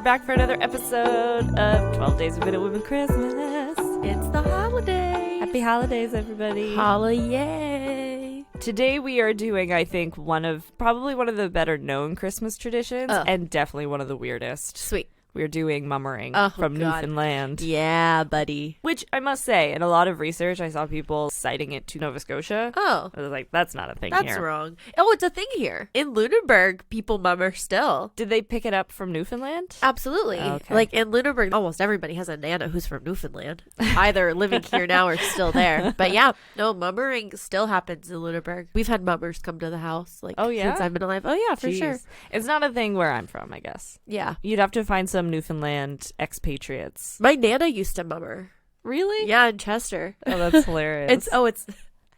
back for another episode of 12 Days of Widow Women Christmas. It's the holiday. Happy holidays, everybody. Holiday. Today we are doing, I think, probably one of the better known Christmas traditions, and definitely one of the weirdest. Sweet. We're doing mummering from Newfoundland. Yeah, buddy. Which I must say, in a lot of research, I saw people citing it to Nova Scotia. Oh. I was like, that's not a thing here. That's wrong. Oh, it's a thing here. In Lunenburg, people mummer still. Did they pick it up from Newfoundland? Absolutely. Okay. Like in Lunenburg, almost everybody has a Nana who's from Newfoundland. Either living here now or still there. But yeah, no, mummering still happens in Lunenburg. We've had mummers come to the house since I've been alive. Oh yeah, for sure. It's not a thing where I'm from, I guess. Yeah. You'd have to find some Newfoundland expatriates. My Nana used to mummer. Really? Yeah, in Chester. Oh, that's hilarious. It's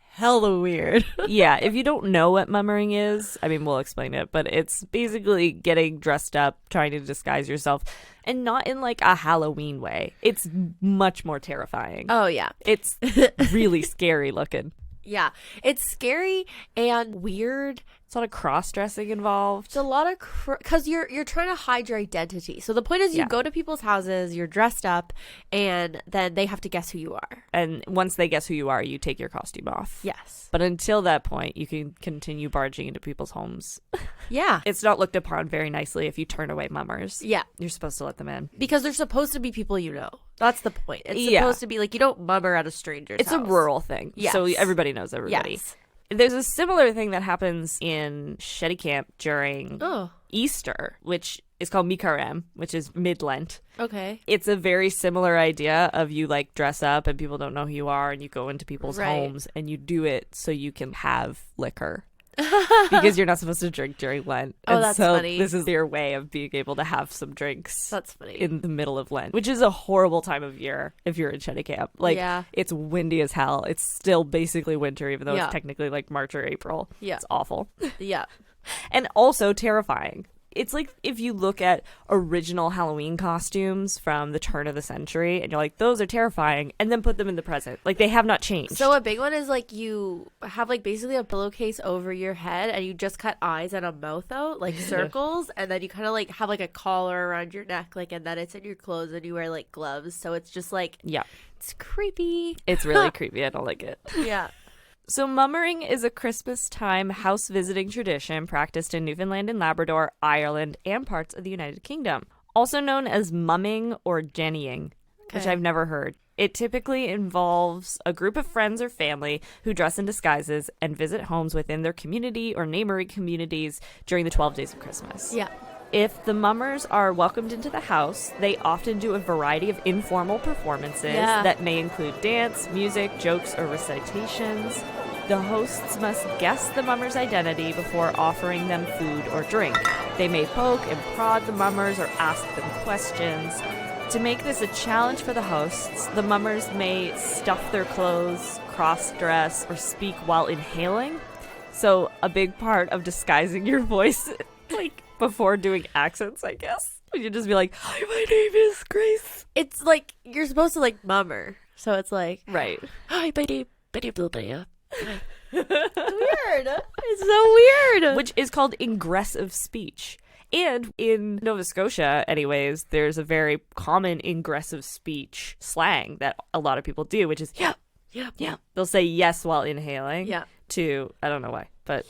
hella weird. Yeah, if you don't know what mummering is, I mean, we'll explain it, but it's basically getting dressed up, trying to disguise yourself, and not in like a Halloween way. It's much more terrifying. Oh, yeah. It's really scary looking. Yeah, it's scary and weird. It's a lot of cross-dressing involved. It's a lot of because you're trying to hide your identity. So the point is you go to people's houses, you're dressed up, and then they have to guess who you are. And once they guess who you are, you take your costume off. Yes. But until that point, you can continue barging into people's homes. Yeah. It's not looked upon very nicely if you turn away mummers. Yeah. You're supposed to let them in. Because they're supposed to be people you know. That's the point. It's supposed to be like you don't mummer at a stranger's It's house. a rural thing. Yes. So everybody knows everybody. Yes. There's a similar thing that happens in Shetty Camp during Easter, which is called Mikarem, which is mid-Lent. Okay. It's a very similar idea of you like dress up and people don't know who you are and you go into people's homes and you do it so you can have liquor. Because you're not supposed to drink during Lent. Oh, that's funny. This is their way of being able to have some drinks. That's funny. In the middle of Lent, which is a horrible time of year if you're in Shetty Camp. Like, it's windy as hell. It's still basically winter, even though it's technically like March or April. Yeah. It's awful. Yeah. And also terrifying. It's like if you look at original Halloween costumes from the turn of the century and you're like, those are terrifying, and then put them in the present. Like, they have not changed. So a big one is like you have like basically a pillowcase over your head and you just cut eyes and a mouth out, like circles, and then you kind of like have like a collar around your neck, like, and then it's in your clothes and you wear like gloves. So it's just like, it's creepy. It's really creepy. I don't like it. Yeah. So mummering is a Christmas time house visiting tradition practiced in Newfoundland and Labrador, Ireland, and parts of the United Kingdom. Also known as mumming or jennying, which I've never heard. It typically involves a group of friends or family who dress in disguises and visit homes within their community or neighboring communities during the 12 days of Christmas. Yeah. If the mummers are welcomed into the house, they often do a variety of informal performances that may include dance, music, jokes, or recitations. The hosts must guess the mummer's identity before offering them food or drink. They may poke and prod the mummers or ask them questions. To make this a challenge for the hosts, the mummers may stuff their clothes, cross-dress, or speak while inhaling. So a big part of disguising your voice, like, before doing accents, I guess. You just be like, hi, my name is Grace. It's like, you're supposed to like mummer. So it's like, right. Hi, my name is It's weird. It's so weird. Which is called ingressive speech. And in Nova Scotia, anyways, there's a very common ingressive speech slang that a lot of people do, which is, yeah. They'll say yes while inhaling. Yeah. To, I don't know why, but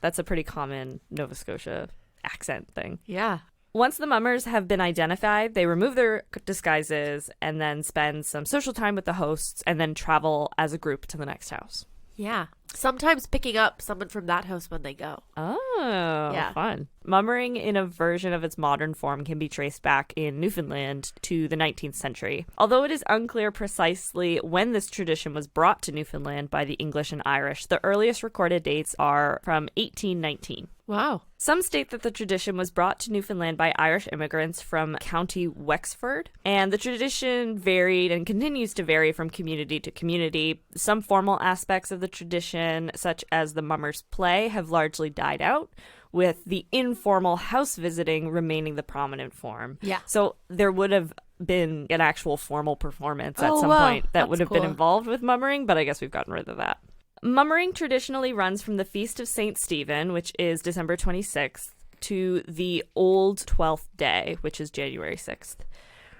that's a pretty common Nova Scotia accent thing. Yeah. Once the mummers have been identified, they remove their disguises and then spend some social time with the hosts and then travel as a group to the next house. Yeah. Sometimes picking up someone from that house when they go. Oh, yeah. Fun. Mummering in a version of its modern form can be traced back in Newfoundland to the 19th century. Although it is unclear precisely when this tradition was brought to Newfoundland by the English and Irish, the earliest recorded dates are from 1819. Wow. Some state that the tradition was brought to Newfoundland by Irish immigrants from County Wexford, and the tradition varied and continues to vary from community to community. Some formal aspects of the tradition, such as the mummers' play, have largely died out, with the informal house visiting remaining the prominent form. Yeah. So there would have been an actual formal performance at some point that would have been involved with mummering, but I guess we've gotten rid of that. Mummering traditionally runs from the Feast of St. Stephen, which is December 26th, to the old 12th day, which is January 6th.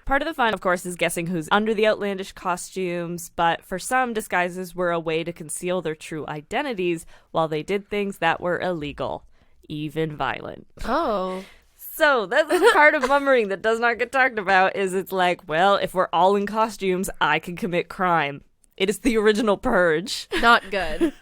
Part of the fun, of course, is guessing who's under the outlandish costumes, but for some, disguises were a way to conceal their true identities while they did things that were illegal, even violent. Oh. So that's the part of mummering that does not get talked about, is it's like, well, if we're all in costumes, I can commit crime. It is the original purge. Not good.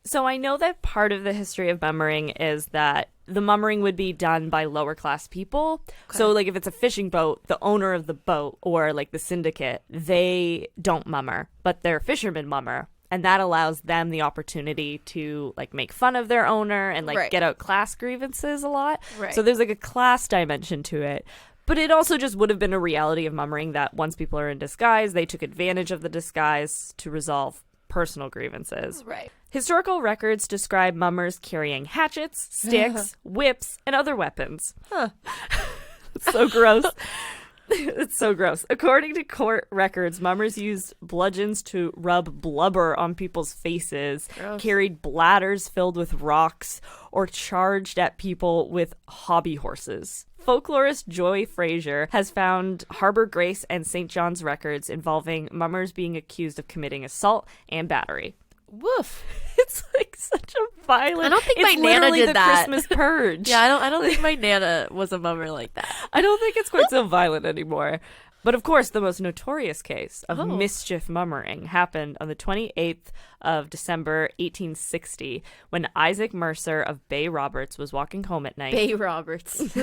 So I know that part of the history of mummering is that the mummering would be done by lower class people. Okay. So like if it's a fishing boat, the owner of the boat or like the syndicate, they don't mummer, but they're fishermen mummer. And that allows them the opportunity to like make fun of their owner and like get out class grievances a lot. Right. So there's like a class dimension to it. But it also just would have been a reality of mummering that once people are in disguise, they took advantage of the disguise to resolve personal grievances. Right. Historical records describe mummers carrying hatchets, sticks, whips, and other weapons. Huh. It's so gross. It's so gross. According to court records, mummers used bludgeons to rub blubber on people's faces, carried bladders filled with rocks, or charged at people with hobby horses. Folklorist Joy Fraser has found Harbor Grace and St. John's records involving mummers being accused of committing assault and battery. Woof. It's like such a violent... I don't think my Nana did the that. Christmas purge. Yeah, I don't think my Nana was a mummer like that. I don't think it's quite so violent anymore. But of course, the most notorious case of mischief mummering happened on the 28th of December, 1860, when Isaac Mercer of Bay Roberts was walking home at night. Bay Roberts.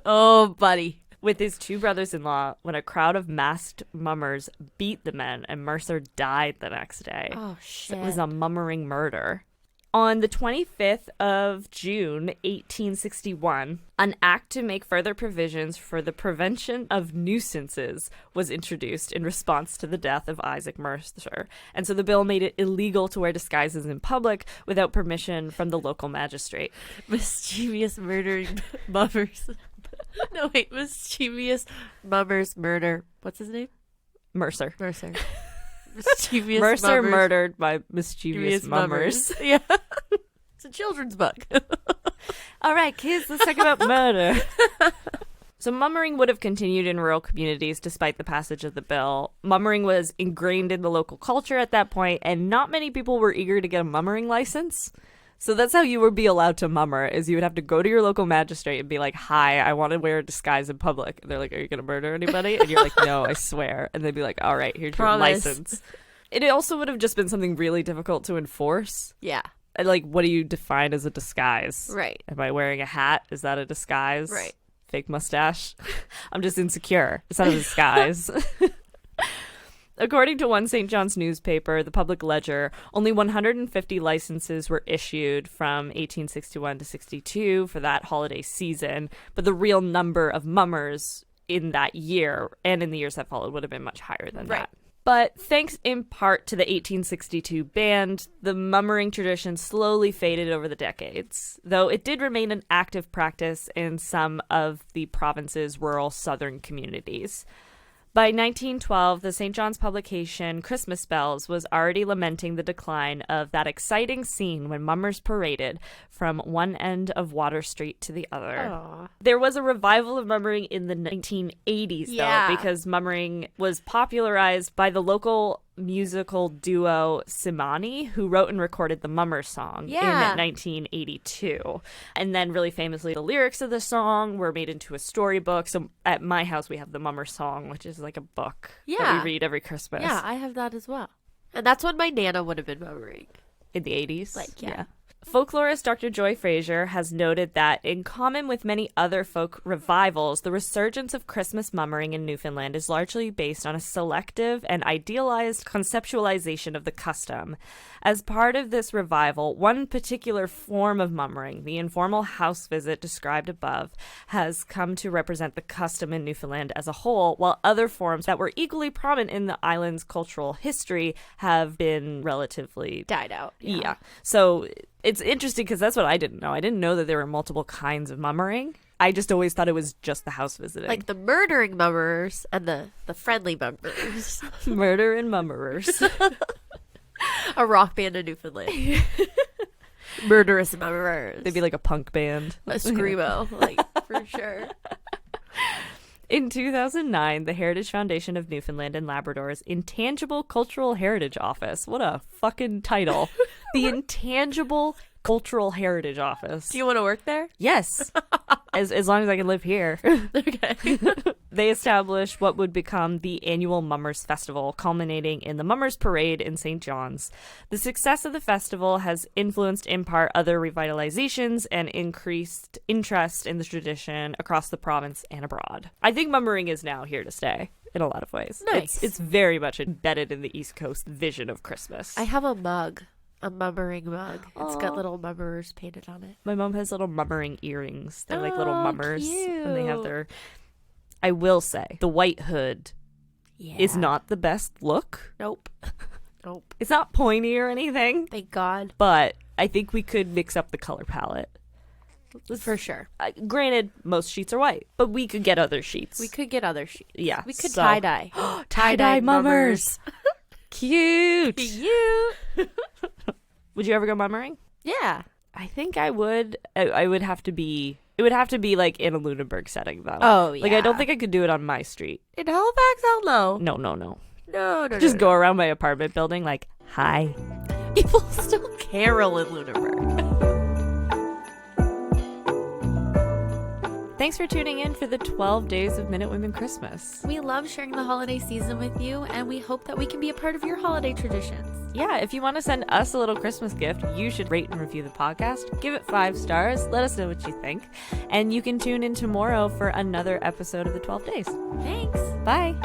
Oh, buddy. With his two brothers-in-law, when a crowd of masked mummers beat the men and Mercer died the next day. Oh, shit. So it was a mummering murder. On the 25th of June, 1861, an act to make further provisions for the prevention of nuisances was introduced in response to the death of Isaac Mercer. And so the bill made it illegal to wear disguises in public without permission from the local magistrate. Mischievous murdering mummers. No, wait. Mischievous mummers murder. What's his name? Mercer. Mischievous Mercer mummers. murdered by mischievous mummers. Yeah. It's a children's book. All right, kids, let's talk about murder. So mummering would have continued in rural communities despite the passage of the bill. Mummering was ingrained in the local culture at that point, and not many people were eager to get a mummering license. So that's how you would be allowed to mummer, is you would have to go to your local magistrate and be like, hi, I want to wear a disguise in public. And they're like, are you going to murder anybody? And you're like, no, I swear. And they'd be like, all right, here's your license. It also would have just been something really difficult to enforce. Yeah. And like, what do you define as a disguise? Right. Am I wearing a hat? Is that a disguise? Right. Fake mustache? I'm just insecure. It's not a disguise. According to one St. John's newspaper, the Public Ledger, only 150 licenses were issued from 1861 to 62 for that holiday season, but the real number of mummers in that year and in the years that followed would have been much higher than that. But thanks in part to the 1862 ban, the mummering tradition slowly faded over the decades, though it did remain an active practice in some of the province's rural southern communities. By 1912, the St. John's publication Christmas Bells was already lamenting the decline of that exciting scene when mummers paraded from one end of Water Street to the other. Aww. There was a revival of mummering in the 1980s, though, because mummering was popularized by the local musical duo Simani, who wrote and recorded the Mummer Song in 1982. And then really famously, the lyrics of the song were made into a storybook. So at my house, we have the Mummer Song, which is like a book that we read every Christmas. Yeah, I have that as well. And that's when my Nana would have been mummering. In the 80s? Like, yeah. Folklorist Dr. Joy Fraser has noted that, in common with many other folk revivals, the resurgence of Christmas mummering in Newfoundland is largely based on a selective and idealized conceptualization of the custom. As part of this revival, one particular form of mummering, the informal house visit described above, has come to represent the custom in Newfoundland as a whole, while other forms that were equally prominent in the island's cultural history have been relatively died out. Yeah. So it's interesting because that's what I didn't know. I didn't know that there were multiple kinds of mummering. I just always thought it was just the house visiting. Like the murdering mummers and the friendly mummers. Murder and mummerers. A rock band in Newfoundland. Murderous mummerers. They'd be like a punk band. A screamo, like, for sure. In 2009, the Heritage Foundation of Newfoundland and Labrador's Intangible Cultural Heritage Office. What a fucking title. The Intangible Cultural Heritage Office. Do you want to work there? Yes. As long as I can live here. Okay. They established what would become the annual Mummers Festival, culminating in the Mummers Parade in St. John's. The success of the festival has influenced in part other revitalizations and increased interest in the tradition across the province and abroad. I think mummering is now here to stay in a lot of ways. Nice. It's very much embedded in the East Coast vision of Christmas. I have a mug. A mummering mug. It's got Aw. little mummerers painted on it. My mom has little mummering earrings. They're like little mummers. Cute. And they have their... I will say, the white hood is not the best look. Nope. Nope. It's not pointy or anything, Thank God. but I think we could mix up the color palette. For sure. Granted, most sheets are white, but we could get other sheets. We could get other sheets. Yeah. We could so- tie-dye. Tie-dye mummers. Cute. You. Would you ever go mummering? Yeah. I think I would. I would have to be... It would have to be like in a Lunenburg setting, though. Oh, yeah. Like, I don't think I could do it on my street. In Halifax? Hell no. No. No. Just go around my apartment building like, hi. People still carol in Lunenburg. Thanks for tuning in for the 12 Days of Minute Women Christmas. We love sharing the holiday season with you, and we hope that we can be a part of your holiday traditions. Yeah, if you want to send us a little Christmas gift, you should rate and review the podcast. Give it 5 stars. Let us know what you think. And you can tune in tomorrow for another episode of the 12 Days. Thanks. Bye.